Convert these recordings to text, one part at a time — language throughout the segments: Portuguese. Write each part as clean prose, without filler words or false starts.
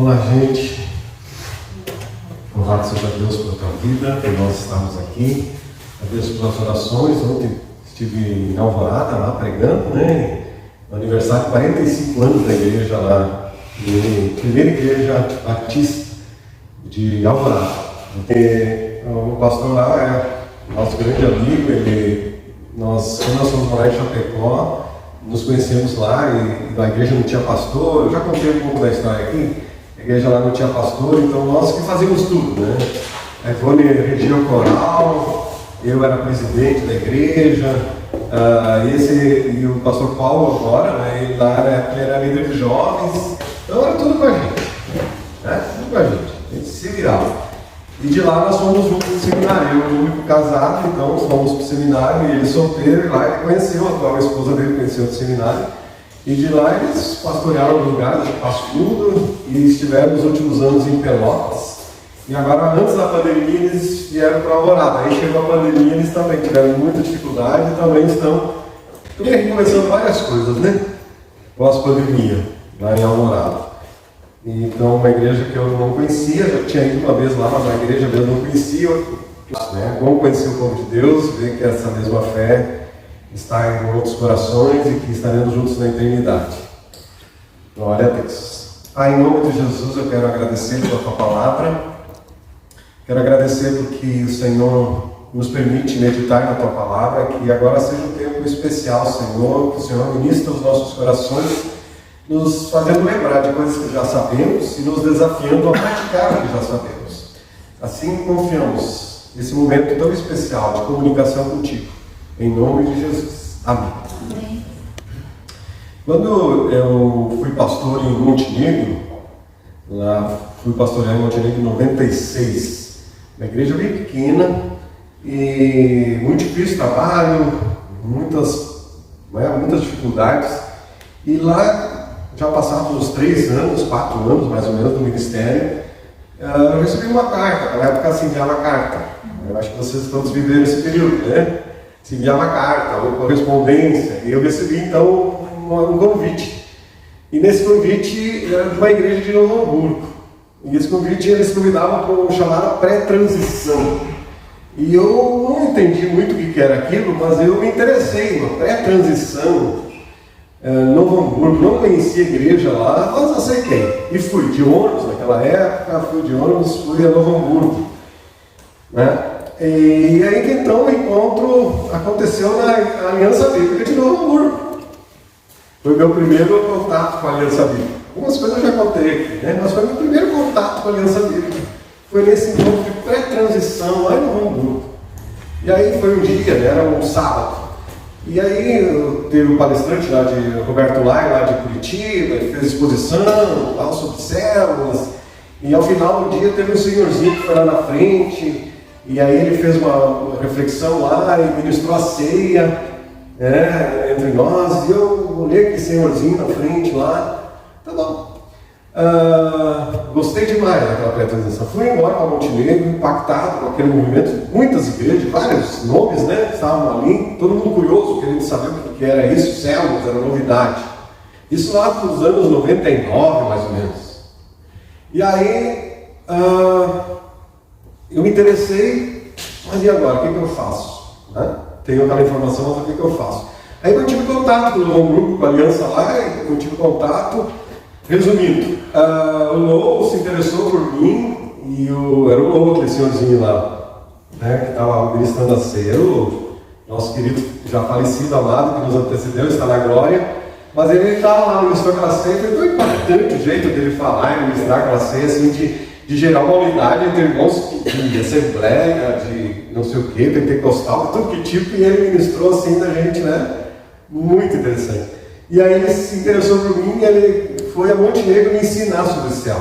Olá, gente. Louvado seja Deus pela tua vida, por nós estarmos aqui. Agradeço pelas orações. Ontem estive em Alvorada, lá pregando, né? No aniversário de 45 anos da igreja lá, primeira igreja batista de Alvorada. O pastor lá é nosso grande amigo. Quando nós fomos morar em Chapecó, nos conhecemos lá e na igreja não tinha pastor. Eu já contei um pouco da história aqui. A igreja lá não tinha pastor, então nós que fazíamos tudo, né? A Ivone regia o coral, eu era presidente da igreja, e o pastor Paulo agora, né? Ele lá era líder de jovens, então era tudo com a gente, né? Tudo com a gente se virava. E de lá nós fomos juntos no seminário. Eu, o único casado, então fomos para o seminário, e ele solteiro, e lá ele conheceu a atual esposa dele, conheceu do seminário. E de lá eles pastorearam o lugar de Pascudo e estiveram nos últimos anos em Pelotas. E agora, antes da pandemia, eles vieram para Alvorada. Aí chegou a pandemia, eles também tiveram muita dificuldade e também estão recomeçando várias coisas, né? Pós-pandemia, lá em Alvorada. Então, uma igreja que eu não conhecia, já tinha ido uma vez lá, mas a igreja eu não conhecia. Né? Bom conhecer o povo de Deus, ver que essa mesma fé está em outros corações e que estaremos juntos na eternidade. Glória a Deus. Em nome de Jesus eu quero agradecer pela tua palavra. Quero agradecer porque o Senhor nos permite meditar na tua palavra, que agora seja um tempo especial, Senhor, que o Senhor ministre os nossos corações, nos fazendo lembrar de coisas que já sabemos e nos desafiando a praticar o que já sabemos. Assim confiamos nesse momento tão especial de comunicação contigo. Em nome de Jesus. Amém. Amém. Quando eu fui pastor em Montenegro, fui pastorear em Montenegro em 96, uma igreja bem pequena e muito difícil trabalho, muitas dificuldades. E lá, já passavam uns 4 anos mais ou menos do ministério, eu recebi uma carta. Na época se enviava carta. Eu acho que vocês todos viveram esse período, né? Se enviava carta ou correspondência, e eu recebi então um convite. E nesse convite era de uma igreja de Novo Hamburgo. E esse convite eles convidavam para o chamado pré-transição. E eu não entendi muito o que era aquilo, mas eu me interessei na pré-transição. Novo Hamburgo, não conhecia a igreja lá, mas aceitei. E fui de ônibus naquela época, fui a Novo Hamburgo. Né? E aí que então o encontro aconteceu na Aliança Bíblica de Novo Hamburgo. Foi meu primeiro contato com a Aliança Bíblica. Algumas coisas eu já contei aqui, né? Mas foi meu primeiro contato com a Aliança Bíblica. Foi nesse encontro de pré-transição lá em Novo Hamburgo. E aí foi um dia, né? Era um sábado. E aí teve um palestrante lá de Roberto Lai, lá de Curitiba, ele fez exposição tal, sobre células. E ao final do dia teve um senhorzinho que foi lá na frente. E aí ele fez uma reflexão lá e ministrou a ceia, né, entre nós, e eu olhei aquele senhorzinho na frente lá, tá bom. Gostei demais daquela pré-transição. Fui embora para Montenegro, impactado com aquele movimento, muitas igrejas, vários nomes, né, estavam ali, todo mundo curioso, querendo saber o que era isso, células, era novidade. Isso lá nos anos 99, mais ou menos. E aí, eu me interessei, mas e agora? O que eu faço? Né? Tenho aquela informação, mas o que eu faço? Aí eu tive contato com o Novo Hamburgo, com a aliança lá, eu tive contato. Resumindo, o Lou se interessou por mim, e era o Lou, aquele senhorzinho lá, né, que estava ministrando a ceia. Era o Lou, nosso querido, já falecido, amado, que nos antecedeu, está na glória. Mas ele estava lá, ministrou aquela ceia, foi tão impactante o jeito dele falar e ministrar aquela ceia, assim, de gerar uma unidade entre irmãos de assembleia, de não sei o que, pentecostal, de tudo que tipo, e ele ministrou assim da gente, né? Muito interessante. E aí ele se interessou por mim e ele foi a Montenegro me ensinar sobre o céu.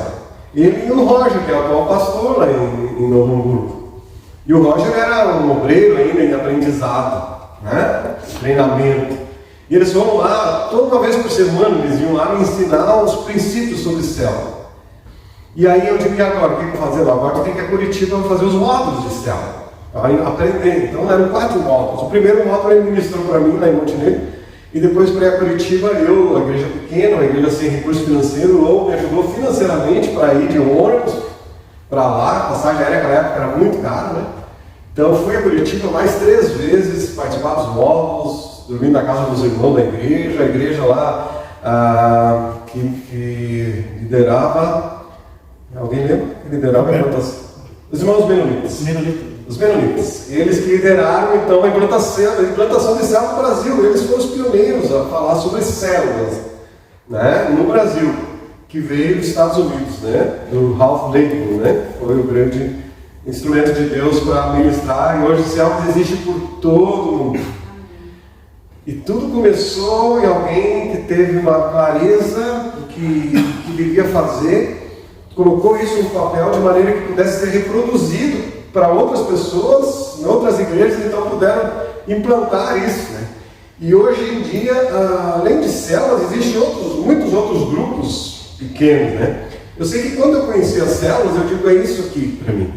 Ele e o Roger, que é o atual pastor lá em Novo Hamburgo. E o Roger era um obreiro ainda em aprendizado, né? Treinamento. E eles foram lá, toda uma vez por semana, eles iam lá me ensinar os princípios sobre o céu. E aí eu digo, e agora? O que eu vou fazer? Agora eu tenho que ir a Curitiba fazer os módulos de céu. Aprender. Então eram 4 módulos. O primeiro módulo ele ministrou para mim lá em Montenegro. E depois para ir a Curitiba, eu, a igreja pequena, uma igreja sem recurso financeiro, o Lou me ajudou financeiramente para ir de ônibus para lá. A passagem aérea naquela época era muito cara, né? Então eu fui a Curitiba mais 3 vezes, participar dos módulos, dormindo na casa dos irmãos da igreja, a igreja lá que liderava. Alguém lembra? Que liderava a implantação? Os irmãos Menonitas. Os Menonitas. Eles que lideraram então a implantação de célula no Brasil. Eles foram os pioneiros a falar sobre células, né, no Brasil, que veio dos Estados Unidos, né, do Ralph Laidlaw, né, foi o grande instrumento de Deus para ministrar, e hoje células existe por todo o mundo. E tudo começou em alguém que teve uma clareza do que devia fazer, colocou isso no papel de maneira que pudesse ser reproduzido para outras pessoas, em outras igrejas, então puderam implantar isso, né? E hoje em dia, além de células, existem muitos outros grupos pequenos, né? Eu sei que quando eu conheci as células, eu digo, é isso aqui para mim.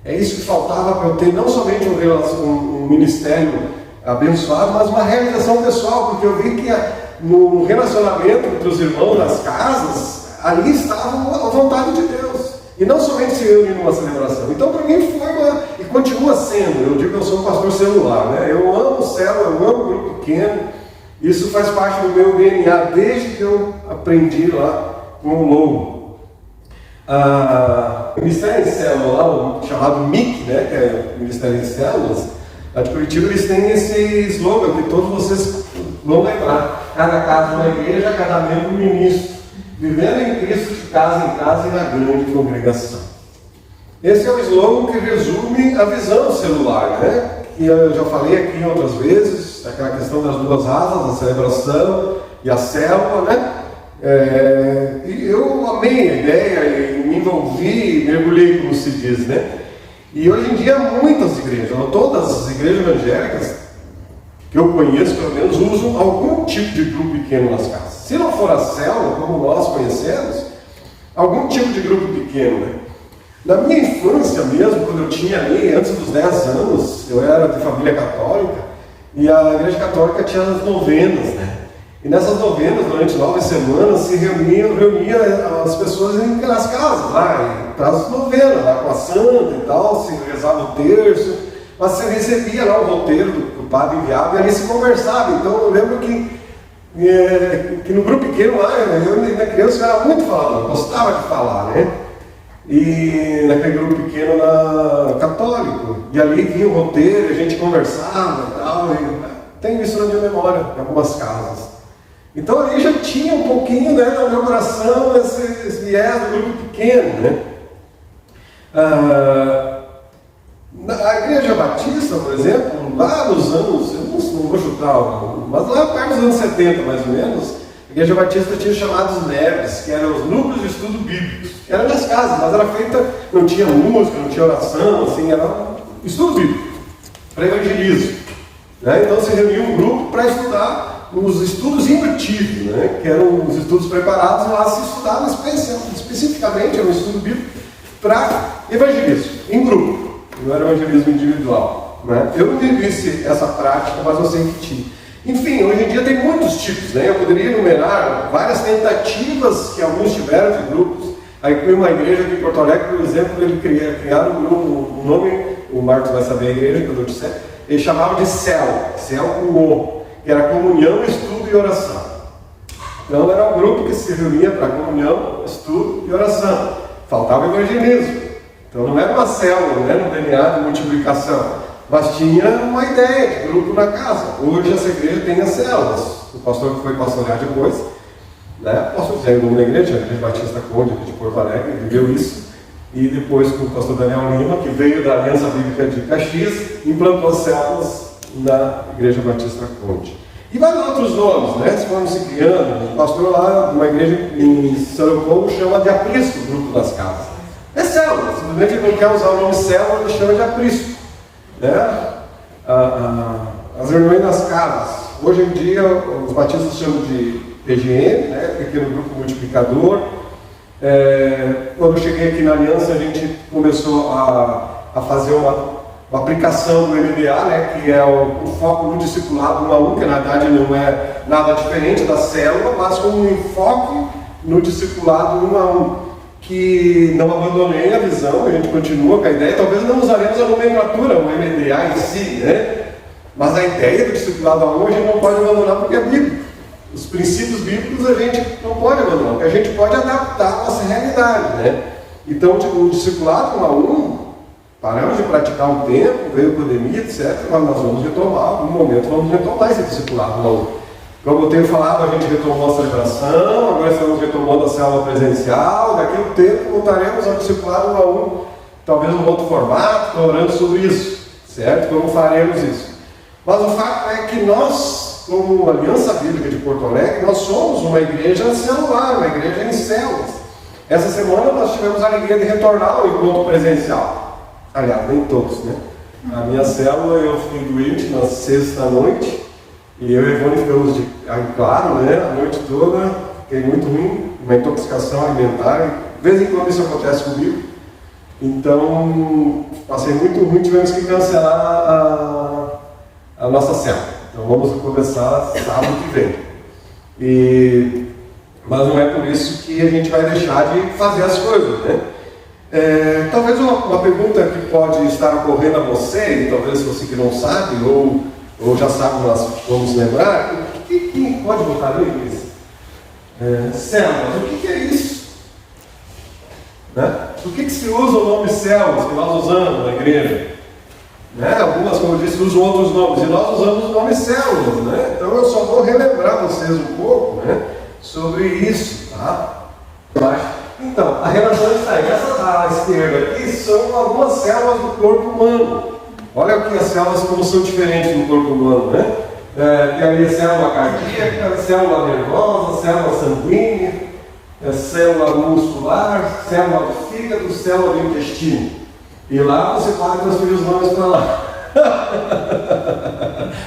É isso que faltava para eu ter não somente um ministério abençoado, mas uma realização pessoal, porque eu vi que no relacionamento entre os irmãos nas casas, ali estava a vontade de Deus. E não somente se reunir numa celebração. Então, para mim, foi e continua sendo. Eu digo que eu sou um pastor celular, né? Eu amo célula, eu amo grupo pequeno. Isso faz parte do meu DNA, desde que eu aprendi lá com o Lou. O Ministério em Célula, lá, chamado MIC, né? Que é o Ministério em Células, lá de Curitiba, eles têm esse slogan que todos vocês vão lembrar. Cada casa uma igreja, cada membro um ministro. Vivendo em Cristo de casa em casa e na grande congregação. Esse é o slogan que resume a visão celular, né? Que eu já falei aqui outras vezes, aquela questão das 2 asas, a celebração e a célula, né? E eu amei a ideia e me envolvi, mergulhei, como se diz, né? E hoje em dia muitas igrejas, todas as igrejas evangélicas que eu conheço, pelo menos, usam algum tipo de grupo pequeno nas casas. Se não for a célula, como nós conhecemos, algum tipo de grupo pequeno, né? Na minha infância mesmo, quando eu tinha ali, antes dos 10 anos, eu era de família católica, e a igreja católica tinha as novenas, né? E nessas novenas, durante 9 semanas, se reunia as pessoas nas casas, lá, para as novenas, lá com a santa e tal, se rezava o terço, mas você recebia lá o roteiro do padre enviado e ali se conversava. Então eu lembro que no grupo pequeno lá, eu ainda criança eu era muito falando, gostava de falar, né? E naquele grupo pequeno católico, e ali vinha o roteiro, a gente conversava e tal, tenho isso na minha memória, em algumas casas. Então ali já tinha um pouquinho, né, no meu coração esse viés do grupo pequeno, né? A Igreja Batista, por exemplo, lá nos anos, eu não vou chutar, mas lá perto dos anos 70 mais ou menos, a Igreja Batista tinha os chamados NEBs, que eram os núcleos de estudo bíblicos. Era nas casas, mas era feita, não tinha música, não tinha oração, assim, era estudo bíblico, para evangelismo. Né? Então se reunia um grupo para estudar os estudos invertidos, né? Que eram os estudos preparados, lá se estudava especificamente, era um estudo bíblico para evangelismo, em grupo. Não era evangelismo individual, né? Eu não vivi essa prática, mas eu sei que tinha. Enfim, hoje em dia tem muitos tipos, né? Eu poderia enumerar várias tentativas que alguns tiveram de grupos. Aí tem uma igreja aqui em Porto Alegre, por exemplo, ele criaram um nome, o Marcos vai saber a igreja, quando eu disser, ele chamava de CEL com O, que era comunhão, estudo e oração. Então era um grupo que se reunia para comunhão, estudo e oração. Faltava evangelismo. Então não era uma célula, não era um DNA de multiplicação, mas tinha uma ideia de grupo na casa. Hoje essa igreja tem as células. O pastor que foi pastorear depois, né? Posso dizer o nome da igreja, a Igreja Batista Conde de Porto Alegre, viveu isso. E depois com o pastor Daniel Lima, que veio da Aliança Bíblica de Caxias, implantou as células na Igreja Batista Conde. E vários outros nomes, né? Se formos se criando, o pastor lá, numa igreja em São Leopoldo, chama de aprisco o grupo das casas. É célula, simplesmente ele não quer usar o nome célula, ele chama de aprisco. Né? As reuniões nas casas. Hoje em dia, os batistas chamam de PGM, né? Pequeno Grupo Multiplicador. Quando eu cheguei aqui na Aliança, a gente começou a fazer a aplicação do MDA, né, que é o foco no discipulado 1 a 1, que na verdade não é nada diferente da célula, mas com um enfoque no discipulado 1 a 1, que não abandonei a visão, a gente continua com a ideia, talvez não usaremos a nomenclatura, o MDA em si, né? Mas a ideia do discipulado 1 a 1 a gente não pode abandonar porque é bíblico. Os princípios bíblicos a gente não pode abandonar, porque a gente pode adaptar a nossa realidade, né? Então, o discipulado 1 a 1, paramos de praticar um tempo, veio a pandemia, etc., mas nós vamos retomar, algum momento vamos retomar esse discipulado 1 a 1. Como eu tenho falado, a gente retomou a celebração, agora estamos retomando a célula presencial, daqui a um tempo voltaremos ao discipulado 1 a 1, talvez num outro formato, estou orando sobre isso, certo? Como faremos isso? Mas o fato é que nós, como Aliança Bíblica de Porto Alegre, nós somos uma igreja celular, uma igreja em células. Essa semana nós tivemos a alegria de retornar ao encontro presencial. Aliás, nem todos, né? A minha célula, eu fui doente na sexta-noite, e eu e Ivone ficamos claro, né? A noite toda, fiquei muito ruim, uma intoxicação alimentar, de vez em quando isso acontece comigo. Então, passei muito ruim, tivemos que cancelar a nossa célula. Então vamos começar sábado que vem. Mas não é por isso que a gente vai deixar de fazer as coisas, né? Talvez uma pergunta que pode estar ocorrendo a você, e talvez você que não sabe, ou já sabe, nós vamos lembrar, pode botar ali, Luiz? Células, o que é isso? Né? Por que se usa o nome células que nós usamos na igreja? Né? Algumas, como eu disse, usam outros nomes, e nós usamos o nome células, né? Então eu só vou relembrar vocês um pouco, né, sobre isso, tá? Então, a relação está aí. Essa à esquerda aqui são algumas células do corpo humano. Olha aqui as células como são diferentes no corpo humano, né? Tem ali a célula cardíaca, célula nervosa, célula sanguínea, célula muscular, célula do fígado, célula do intestino. E lá você pode transferir os nomes para lá.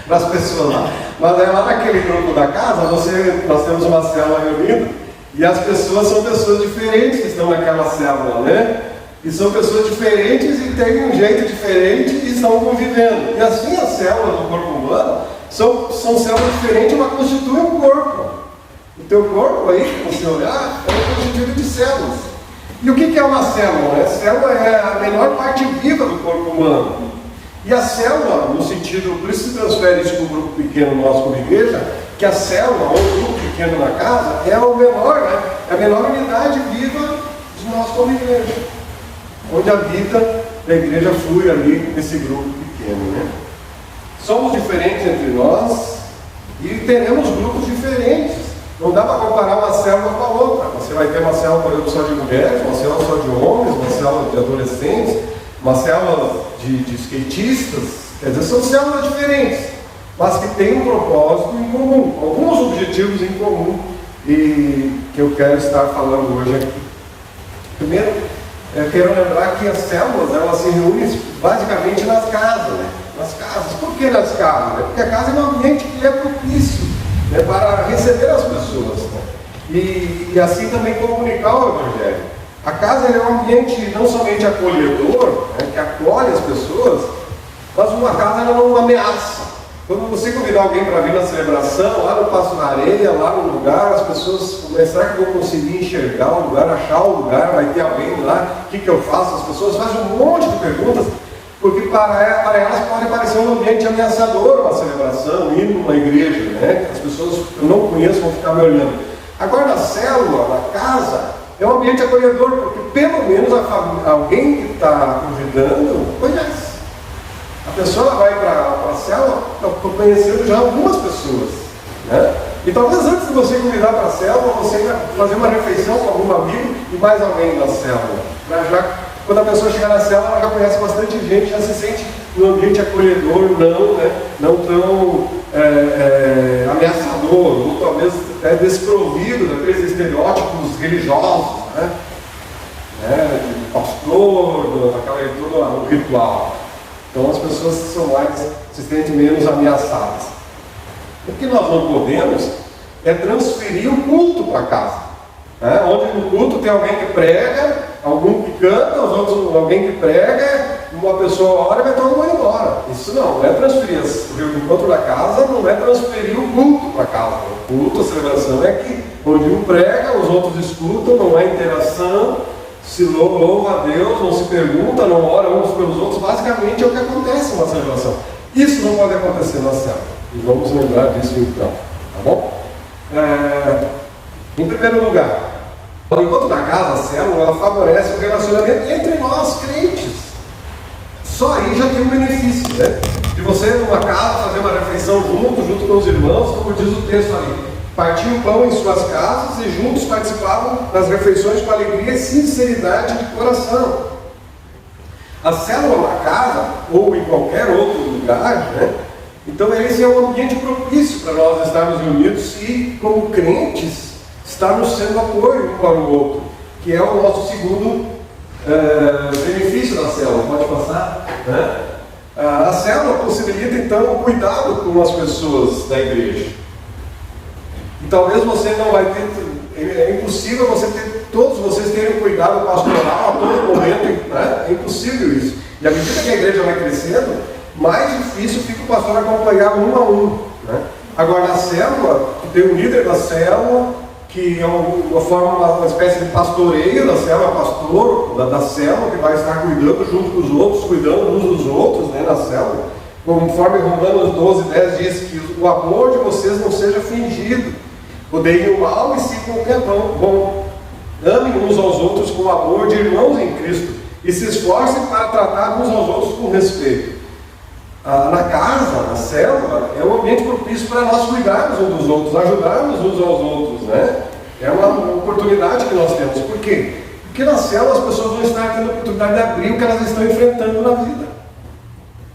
Para as pessoas lá. Mas lá naquele grupo da casa, nós temos uma célula reunida e as pessoas são pessoas diferentes que estão naquela célula, né? E são pessoas diferentes e têm um jeito diferente e estão convivendo. E assim as células do corpo humano são células diferentes, mas constituem um corpo. O teu corpo aí, se você olhar, é constituído de células. E o que é uma célula? A célula é a menor parte viva do corpo humano. E a célula, no sentido, por isso se transfere isso para um grupo pequeno nosso como igreja, que a célula, ou um grupo pequeno na casa, é o menor, né? É a menor unidade viva de nós como igreja. Onde a vida da igreja flui ali nesse grupo pequeno, né? Somos diferentes entre nós e teremos grupos diferentes. Não dá para comparar uma célula com a outra. Você vai ter uma célula, por exemplo, só de mulheres, uma célula só de homens, uma célula de adolescentes, uma célula de skatistas. Quer dizer, são células diferentes, mas que têm um propósito em comum, alguns objetivos em comum, e que eu quero estar falando hoje aqui. Primeiro, eu quero lembrar que as células, elas se reúnem basicamente nas casas, né? Nas casas. Por que nas casas? Porque a casa é um ambiente que é propício, né, para receber as pessoas, né? E assim também comunicar o Evangelho. A casa é um ambiente não somente acolhedor, né, que acolhe as pessoas, mas uma casa não ameaça. Quando você convidar alguém para vir na celebração, lá no Passo da Areia, lá no lugar, as pessoas será que vão conseguir enxergar o lugar, achar o lugar, vai ter alguém lá, o que eu faço? As pessoas fazem um monte de perguntas, porque para elas pode parecer um ambiente ameaçador uma celebração, ir numa igreja, né? As pessoas que eu não conheço vão ficar me olhando. Agora na célula, na casa, é um ambiente acolhedor, porque pelo menos alguém que está convidando conhece. A pessoa vai para a célula conhecendo já algumas pessoas, né? E talvez antes de você convidar para a célula, você vai fazer uma refeição com algum amigo e mais alguém na célula. Quando a pessoa chegar na célula, ela já conhece bastante gente, já se sente num ambiente acolhedor, não tão ameaçador, ou talvez até desprovido daqueles estereótipos religiosos, né? De pastor, todo o ritual. Então as pessoas se sentem menos ameaçadas. O que nós não podemos é transferir o culto para casa. Onde no culto tem alguém que prega, algum que canta, alguém que prega, uma pessoa ora e vai todo mundo embora. Isso não é transferir o encontro da casa, não é transferir o culto para casa. O culto, a celebração é que onde um prega, os outros escutam, não há interação, se louva a Deus, não se pergunta, não ora uns pelos outros. Basicamente é o que acontece na celebração. Isso não pode acontecer na célula. E vamos lembrar disso então, tá bom? Em primeiro lugar, o encontro da casa, a célula, ela favorece o relacionamento entre nós, crentes. Só aí já tem um benefício, né? De você numa casa fazer uma refeição junto com os irmãos, como diz o texto ali. Partiam o pão em suas casas e juntos participavam das refeições com alegria e sinceridade de coração. A célula na casa, ou em qualquer outro lugar, né? Então esse é um ambiente propício para nós estarmos reunidos e, como crentes, estarmos sendo apoio um para o outro, que é o nosso segundo benefício da célula. Pode passar? Né? A célula possibilita então o cuidado com as pessoas da igreja. E talvez você não vai ter, é impossível você ter, todos vocês terem cuidado pastoral a todo momento, né? É impossível isso. E à medida que a igreja vai crescendo, mais difícil fica o pastor acompanhar um a um, né? Agora na célula, tem um líder da célula, que é uma espécie de pastoreio da célula, pastor da célula, que vai estar cuidando junto com os outros, cuidando uns dos outros, né, na célula. Conforme Romanos 12:10 diz que o amor de vocês não seja fingido. Odeiem o mal e sigam o que é bom. Amem uns aos outros com amor de irmãos em Cristo e se esforcem para tratar uns aos outros com respeito. Na casa, na célula, é um ambiente propício para nós cuidarmos uns dos outros, ajudarmos uns aos outros, né? É uma oportunidade que nós temos. Por quê? Porque na célula as pessoas vão estar tendo a oportunidade de abrir o que elas estão enfrentando na vida.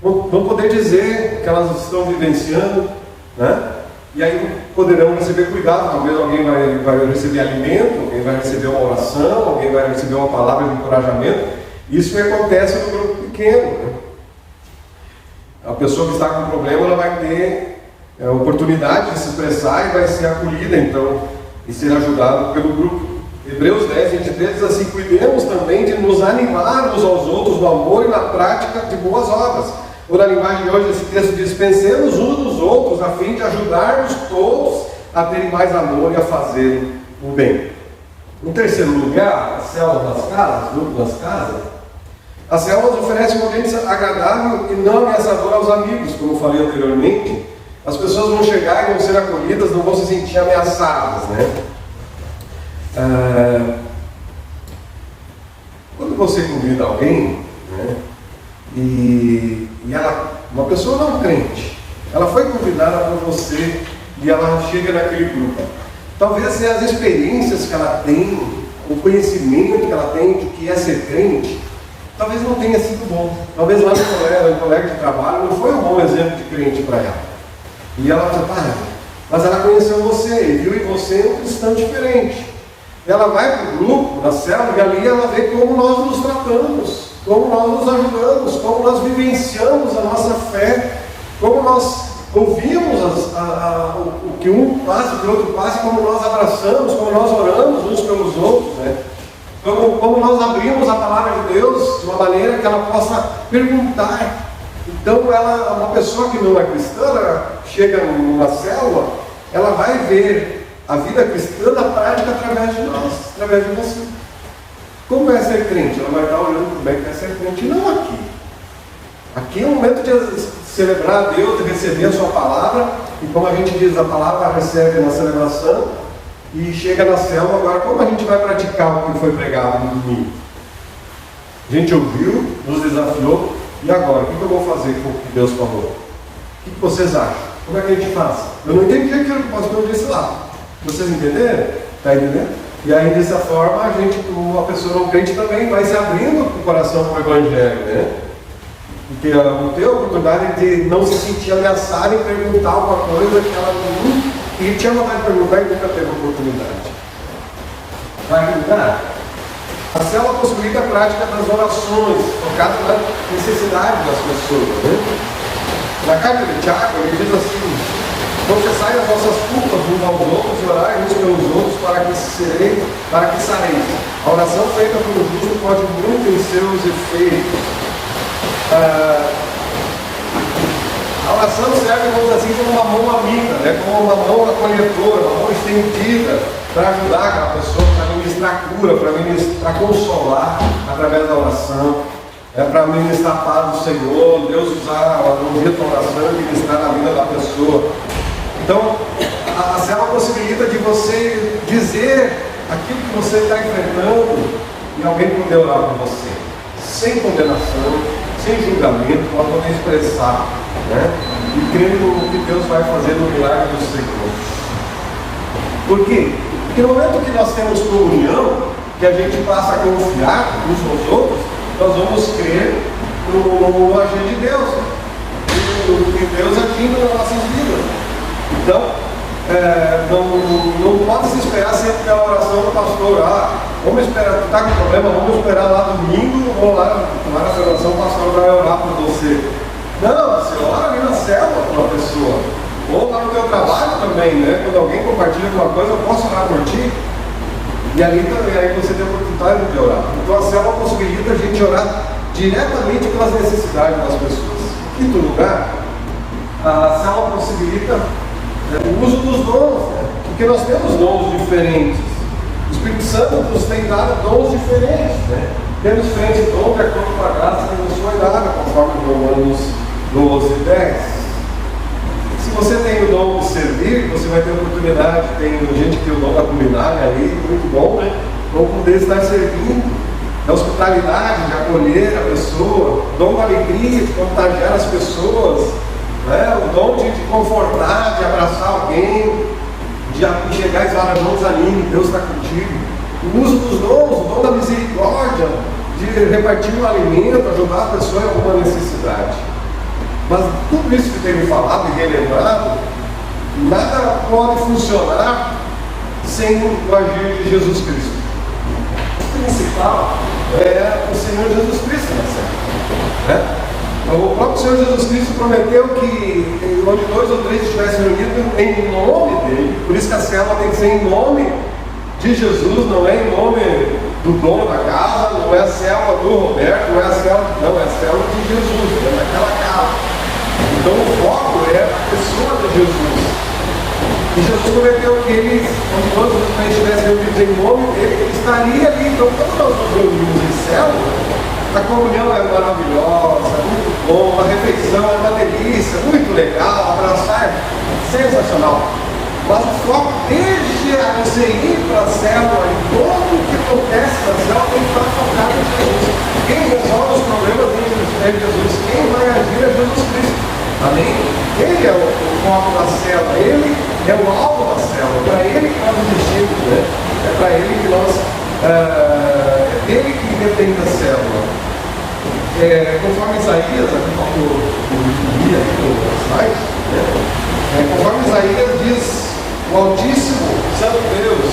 Vão poder dizer o que elas estão vivenciando, né? E aí poderão receber cuidado. Talvez alguém vai receber alimento, alguém vai receber uma oração, alguém vai receber uma palavra de encorajamento. Isso que acontece no grupo pequeno, né? A pessoa que está com problema, ela vai ter a oportunidade de se expressar e vai ser acolhida, então, e ser ajudada pelo grupo. Hebreus 10:23 diz assim: cuidemos também de nos animar uns aos outros no amor e na prática de boas obras. Ou na linguagem de hoje, esse texto diz: pensemos uns nos outros, a fim de ajudarmos todos a terem mais amor e a fazer o bem. Em terceiro lugar, a célula das casas, grupo das casas. As células oferecem um ambiente agradável e não ameaçador aos amigos, como eu falei anteriormente. As pessoas vão chegar e vão ser acolhidas, não vão se sentir ameaçadas, né? Quando você convida alguém, né, e uma pessoa não crente, ela foi convidada por você e ela chega naquele grupo. Talvez as experiências que ela tem, o conhecimento que ela tem de que é ser crente, talvez não tenha sido bom. Talvez lá no colégio de trabalho não foi um bom exemplo de crente para ela. E ela fala: mas ela conheceu você e viu em você um cristão diferente. Ela vai para o grupo, na célula, e ali ela vê como nós nos tratamos, como nós nos ajudamos, como nós vivenciamos a nossa fé, como nós ouvimos o que um passa, o que o outro passa, como nós abraçamos, como nós oramos uns pelos outros, né? Como nós abrimos a palavra de Deus de uma maneira que ela possa perguntar. Então, uma pessoa que não é cristã, ela chega numa célula, ela vai ver a vida cristã na prática através de nós, através de você. Como é ser crente? Ela vai estar olhando como é que é ser crente, não aqui. Aqui é um momento de celebrar a Deus, de receber a sua palavra, e como a gente diz, a palavra recebe na celebração, e chega na célula. Agora, como a gente vai praticar o que foi pregado no domingo? A gente ouviu, nos desafiou, e agora? O que eu vou fazer com o que Deus falou? O que vocês acham? Como é que a gente faz? Eu não entendi aquilo que o pastor disse lá. Vocês entenderam? Está entendendo? E aí, dessa forma, uma pessoa não crente também vai se abrindo o coração para o Evangelho, né? Porque ela não tem a oportunidade de não se sentir ameaçada em perguntar alguma coisa que ela não. E tinha vontade de perguntar e nunca teve oportunidade. Vai perguntar? A célula possibilita a prática das orações, focada na necessidade das pessoas, né? Na carta de Tiago, ele diz assim: confessai as vossas culpas uns aos outros e orai uns pelos outros para que sareis. A oração feita pelo justo pode muito em seus efeitos. A oração serve, vamos dizer assim, como uma mão amiga, né? Como uma mão acolhedora, uma mão estendida para ajudar aquela pessoa, para ministrar cura, para consolar através da oração, para ministrar a paz do Senhor, Deus usar o jeito da oração e ministrar na vida da pessoa. Então, a célula possibilita de você dizer aquilo que você está enfrentando e alguém poder orar por você, sem condenação, sem julgamento, para poder expressar, né? E crendo no que Deus vai fazer no milagre do Senhor. Por quê? Porque no momento que nós temos comunhão, que a gente passa a confiar uns nos outros, nós vamos crer no agir de Deus, em Deus agindo nas nossas vidas. Então, não pode se esperar sempre pela oração do pastor. Vamos esperar, está com problema, vamos esperar lá domingo, ou lá na oração o pastor vai orar por você. Não, você ora ali na célula com uma pessoa, ou lá no teu trabalho também, né? Quando alguém compartilha alguma coisa, eu posso orar por ti. E ali também, aí você tem a oportunidade de orar. Então a célula possibilita a gente orar diretamente pelas necessidades das pessoas. Em quinto lugar, a célula possibilita o uso dos dons, né? Porque nós temos dons diferentes. O Espírito Santo nos tem dado dons diferentes, né? Temos diferentes dons de acordo com a graça que nos foi dada, conforme Romanos 12:10. Se você tem o dom de servir, você vai ter oportunidade. Tem gente que tem o dom da culinária ali, muito bom, né? Vão poder estar servindo. Da hospitalidade, de acolher a pessoa, dom da alegria, de contagiar as pessoas, né? O dom de confortar, de abraçar alguém, de chegar e falar, não desanime, Deus está contigo. O uso dos dons, o dom da misericórdia, de repartir um alimento, ajudar a pessoa em alguma necessidade. Mas tudo isso que tem falado e relembrado, nada pode funcionar sem o agir de Jesus Cristo. O principal é o Senhor Jesus Cristo na célula, né? O próprio Senhor Jesus Cristo prometeu que onde 2 ou 3 estivessem reunidos em nome dele, por isso que a célula tem que ser em nome de Jesus, não é em nome do dono da casa, não é a célula do Roberto, não é a célula de Jesus, é daquela casa. Então o foco é a pessoa de Jesus. E Jesus prometeu que ele, onde todos os crentes estivessem reunidos em nome dele, ele estaria ali. Então quando nós nos reunimos em célula, a comunhão é maravilhosa, muito bom, a refeição é uma delícia, muito legal, abraçar é sensacional. Mas o foco desde você ir para a célula e todo o que acontece na célula tem que estar focado em Jesus. Quem resolve os problemas é Jesus, quem vai agir é Jesus Cristo. Amém? Ele é o foco da célula, ele é o alvo da célula, é para ele que nós existimos, né? É para ele que nós. Ele que depende da célula. Conforme Isaías, aqui faltou o guia aqui no site, né? Conforme Isaías diz, o Altíssimo, Santo Deus, o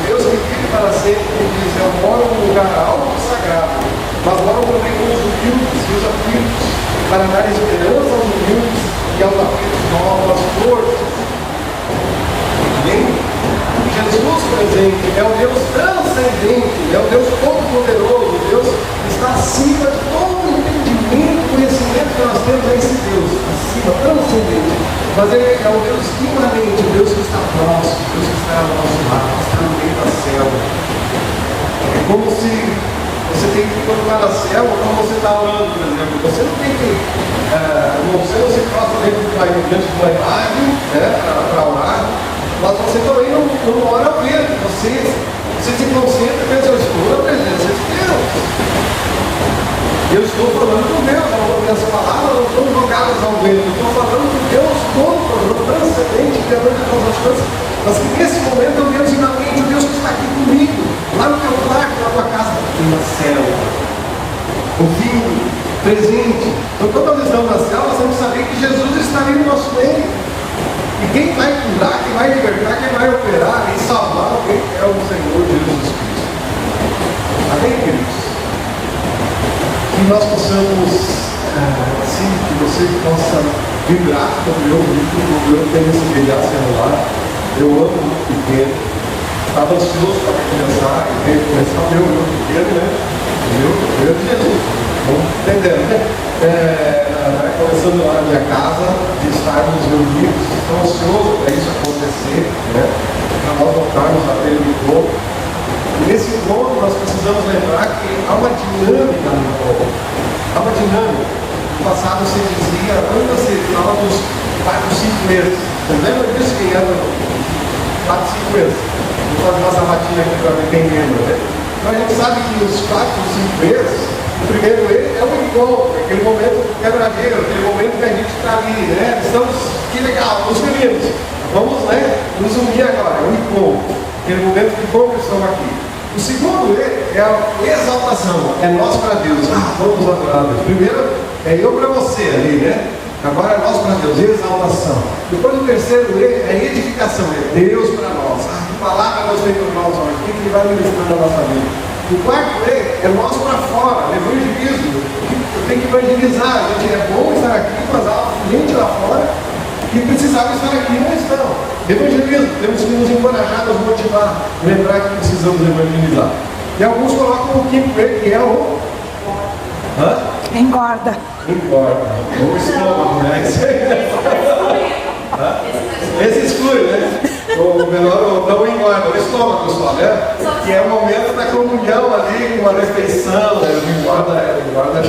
Deus que vive para sempre, ele diz: eu moro num lugar alto e sagrado, mas moro também com os humildes e os aflitos, para dar esperança aos humildes e aos aflitos novas forças. Amém? Jesus presente é o Deus transcendente, é o Deus todo-poderoso, Deus que está acima de todo entendimento e conhecimento que nós temos a esse Deus, acima, transcendente. Mas ele é o Deus imanente, o Deus que está próximo, o Deus que está ao nosso lado, que está no meio da célula. É como se você tem que colocar na célula quando você está orando, por exemplo. Você não tem que, você não se prostra diante de uma imagem, né, para orar. Mas você também não ora vendo, você se concentra e pensa: eu estou na presença de Deus. Eu estou falando com Deus, minhas palavras não estão jogadas ao vento, eu estou falando com Deus todo, transcendente, criador de todas as coisas. Mas que nesse momento eu vejo na mente o Deus que está aqui comigo, lá no teu quarto, na tua casa, na célula, ouvindo, presente. Então quando nós estamos na célula, nós temos que saber que Jesus está ali no nosso meio. E quem vai curar, quem vai libertar, quem vai operar e salvar alguém é o Senhor Jesus Cristo. Amém, queridos? Que nós possamos, sim, que você possa vibrar como eu tenho esse brilhar celular. Eu amo muito pequeno. Estava ansioso para começar, e começar o meu pequeno, né? O meu de Jesus. Vamos entendendo, né? que há uma dinâmica no povo. Há uma dinâmica. No passado você dizia, quando você fala dos 4, 5 meses, você lembra disso que era 4, 5 meses? Vou fazer uma sabatina aqui para ver quem lembra, né? Então a gente sabe que os 4, 5 meses, o primeiro é o encontro, aquele momento quebradeiro, aquele momento que a gente está ali, né? Estamos, que legal, nos reunimos. Vamos, né, nos unir agora, é o encontro, aquele momento que bom que estamos aqui. O segundo é a exaltação, é nós para Deus. Vamos adorar a Deus. Primeiro é eu para você ali, né? Agora é nós para Deus, exaltação. Depois o terceiro é edificação, é Deus para nós. Que palavra Deus tem para nós hoje, o que Ele vai ministrar na nossa vida. O quarto é nós para fora, evangelismo. Eu tenho que evangelizar, gente, é bom estar aqui, mas há gente lá fora que precisava estar aqui e não estão. Evangelismo, temos que nos encorajar, nos motivar, lembrar que precisamos evangelizar. E alguns colocam o quinto que é o... Engorda. Engorda. O estômago, né? Esse exclui, né? O menor não engorda, o estômago só, né? Que é o momento da comunhão ali, com a refeição, né? Engorda.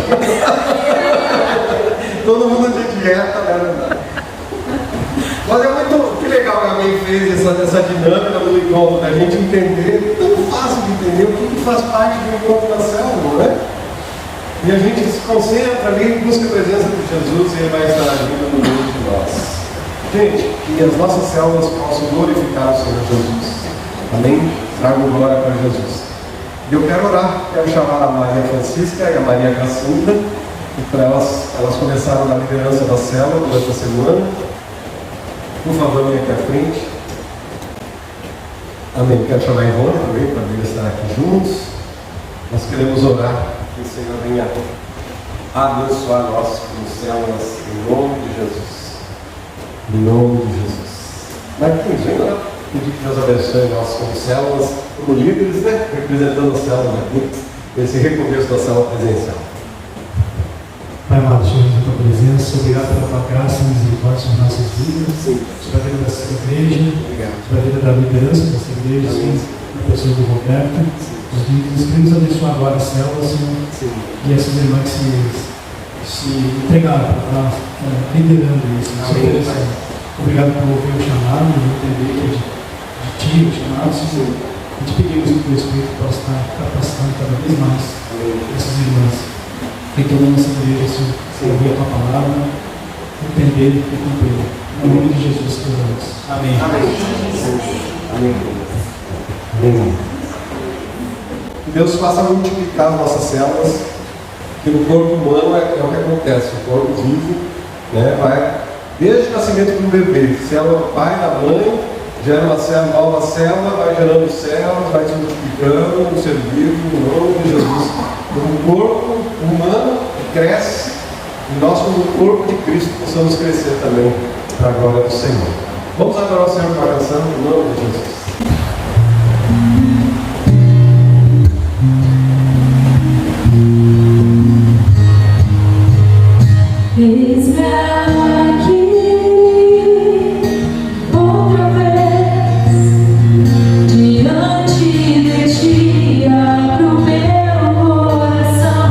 Todo mundo de dieta, né? Mas é muito que legal que alguém fez essa dinâmica do encontro, da gente entender, tão fácil de entender o que faz parte do encontro da célula, né? E a gente se concentra ali, busca a presença de Jesus e Ele vai estar agindo no meio de nós. Gente, que as nossas células possam glorificar o Senhor Jesus. Amém? Trago glória para Jesus. E eu quero orar, quero chamar a Maria Francisca e a Maria Jacinta, para elas começaram na liderança da célula durante a semana. Por favor, venha aqui à frente. Amém. Quero chamar a Ivone também para vir estar aqui juntos. Nós queremos orar que o Senhor venha abençoar nós como células em nome de Jesus. Em nome de Jesus. Marquinhos, vem lá. Pedir que Deus abençoe nós como células, como líderes, né? Representando as células aqui, nesse recomeço da célula presencial. Pai amado, Senhor, a tua presença, obrigado pela tua graça e misericórdia sobre nossas vidas, sobre a vida dessa igreja, sobre a vida da liderança dessa igreja, na pessoa do Roberto. Nós queremos abençoar agora as células, Senhor, e essas irmãs que se entregaram para liderando isso, se oferecendo. Obrigado por ouvir o chamado, e entender que é de ti o chamado, Senhor. E te pedimos que o teu Espírito possa estar capacitando cada vez mais essas irmãs. Em toda a nossa igreja, Senhor, ouvir a tua palavra, entender e cumprir. Em nome de Jesus, que oramos. Amém. Amém. Amém. Que Deus faça multiplicar as nossas células, que no corpo humano é o que acontece. O corpo vivo, né, vai desde o nascimento do bebê, célula do pai, da mãe, gera uma célula, nova célula, vai gerando células, vai se multiplicando no ser vivo, em nome de Jesus. O corpo humano cresce e nós, como corpo de Cristo, possamos crescer também para a glória do Senhor. Vamos adorar o Senhor com a canção em nome de Jesus. Eis-me aqui outra vez, diante de ti abro meu coração.